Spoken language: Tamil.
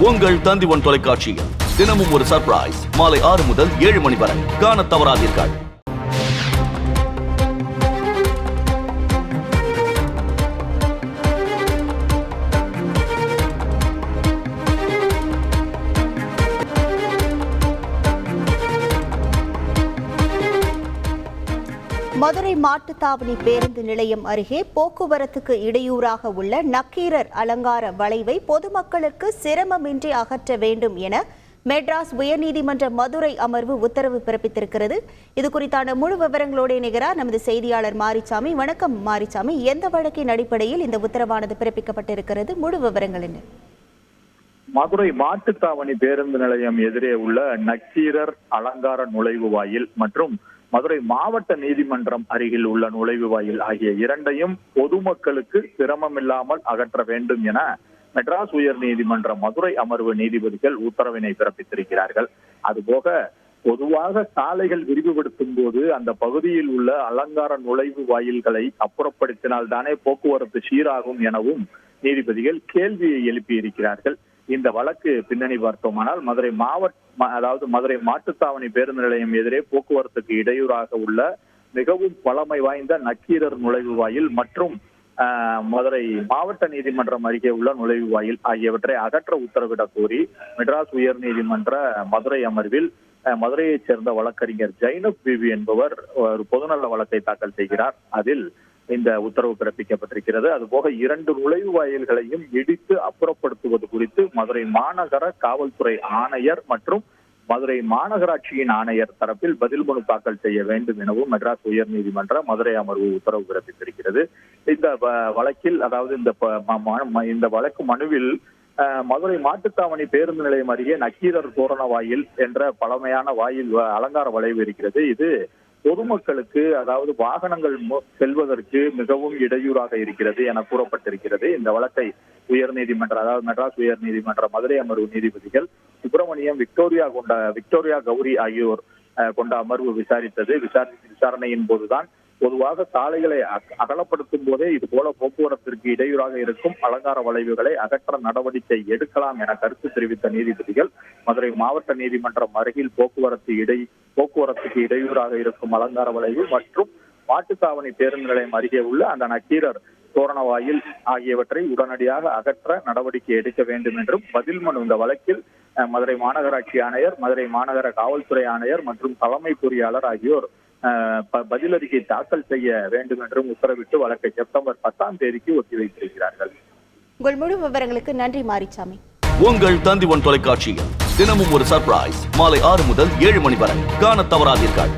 உங்கள் தந்திவன் தொலைக்காட்சியில் தினமும் ஒரு சர்ப்ரைஸ் மாலை 6 முதல் 7 மணி வரை காணத் தவறாதீர்கள். மதுரை மாட்டுத்தாவணி பேருந்து நிலையம் அருகே போக்குவரத்துக்கு இடையூறாக உள்ள நக்கீரர் அலங்கார வளைவை பொதுமக்களுக்கு சிரமமின்றி அகற்ற வேண்டும் என மெட்ராஸ் உயர்நீதிமன்ற மதுரை அமர்வு உத்தரவு பிறப்பித்திருக்கிறது. இது குறித்தான முழு விவரங்களோடு இணைகிறார் நமது செய்தியாளர் மாரிசாமி. வணக்கம் மாரிசாமி, எந்த வழக்கின் அடிப்படையில் இந்த உத்தரவானது பிறப்பிக்கப்பட்டிருக்கிறது? முழு விவரங்கள் என்ன? மதுரை மாட்டுத்தாவணி பேருந்து நிலையம் எதிரே உள்ள நக்கீரர் அலங்கார நுழைவு வாயில் மற்றும் மதுரை மாவட்ட நீதிமன்றம் அருகில் உள்ள நுழைவு வாயில் ஆகிய இரண்டையும் பொதுமக்களுக்கு சிரமமில்லாமல் அகற்ற வேண்டும் என மெட்ராஸ் உயர் நீதிமன்ற மதுரை அமர்வு நீதிபதிகள் உத்தரவினை பிறப்பித்திருக்கிறார்கள். அதுபோக பொதுவாக சாலைகள் விரிவுபடுத்தும் போது அந்த பகுதியில் உள்ள அலங்கார நுழைவு வாயில்களை அப்புறப்படுத்தினால் தானே போக்குவரத்து சீராகும் எனவும் நீதிபதிகள் கேள்வியை எழுப்பியிருக்கிறார்கள். இந்த வழக்கு பின்னணி பார்த்தோமானால் மதுரை மதுரை மாட்டுத்தாவணி பேருந்து நிலையம் எதிரே போக்குவரத்துக்கு இடையூறாக உள்ள மிகவும் பழமை வாய்ந்த நக்கீரர் நுழைவு வாயில் மற்றும் மதுரை மாவட்ட நீதிமன்றம் அருகே உள்ள நுழைவு வாயில் ஆகியவற்றை அகற்ற உத்தரவிடக் கோரி மெட்ராஸ் உயர் நீதிமன்ற மதுரை அமர்வில் மதுரையைச் சேர்ந்த வழக்கறிஞர் ஜைனப் பிபி என்பவர் ஒரு பொதுநல வழக்கை தாக்கல் செய்கிறார். அதில் இந்த உத்தரவு பிறப்பிக்கப்பட்டிருக்கிறது. அதுபோக 2 நுழைவு வாயில்களையும் இடித்து அப்புறப்படுத்துவது குறித்து மதுரை மாநகர காவல்துறை ஆணையர் மற்றும் மதுரை மாநகராட்சியின் ஆணையர் தரப்பில் பதில் மனு தாக்கல் செய்ய வேண்டும் எனவும் மெட்ராஸ் உயர் நீதிமன்ற மதுரை அமர்வு உத்தரவு பிறப்பித்திருக்கிறது. இந்த வழக்கில் அதாவது இந்த வழக்கு மனுவில் மதுரை மாட்டுத்தாவணி பேருந்து நிலையம் அருகே நக்கீரர் தோரண வாயில் என்ற பழமையான வாயில் அலங்கார வளைவு இருக்கிறது. இது பொதுமக்களுக்கு அதாவது வாகனங்கள் செல்வதற்கு மிகவும் இடையூறாக இருக்கிறது என கூறப்பட்டிருக்கிறது. இந்த வழக்கை மெட்ராஸ் உயர் நீதிமன்ற மதுரை அமர்வு நீதிபதிகள் சுப்பிரமணியம், விக்டோரியா கௌரி ஆகியோர் கொண்ட அமர்வு விசாரணையின் போதுதான் பொதுவாக சாலைகளை அகலப்படுத்தும் போதே இது போல போக்குவரத்திற்கு இடையூறாக இருக்கும் அலங்கார வளைவுகளை அகற்ற நடவடிக்கை எடுக்கலாம் என கருத்து தெரிவித்த நீதிபதிகள் மதுரை மாவட்ட நீதிமன்றம் அருகில் போக்குவரத்துக்கு இடையூறாக இருக்கும் அலங்கார வளைவு மற்றும் மாட்டுத்தாவணி பேருந்து நிலையம் அருகே உள்ள அந்த நக்கீரர் தோரண வாயில் ஆகியவற்றை உடனடியாக அகற்ற நடவடிக்கை எடுக்க வேண்டும் என்றும் பதில் மனு இந்த வழக்கில் மதுரை மாநகராட்சி ஆணையர், மதுரை மாநகர காவல்துறை ஆணையர் மற்றும் தலைமை பொறியாளர் ஆகியோர் பதிலறிக்கை தாக்கல் செய்ய வேண்டும் என்றும் உத்தரவிட்டு வழக்கை செப்டம்பர் 10ஆம் தேதிக்கு ஒத்திவைத்திருக்கிறார்கள். உங்கள் முழு விவரங்களுக்கு நன்றி மாரிசாமி. உங்கள் தந்திவன் தொலைக்காட்சியில் தினமும் ஒரு சர்ப்ரைஸ் மாலை 6 முதல் 7 மணி வரை காணத் தவறாதீர்கள்.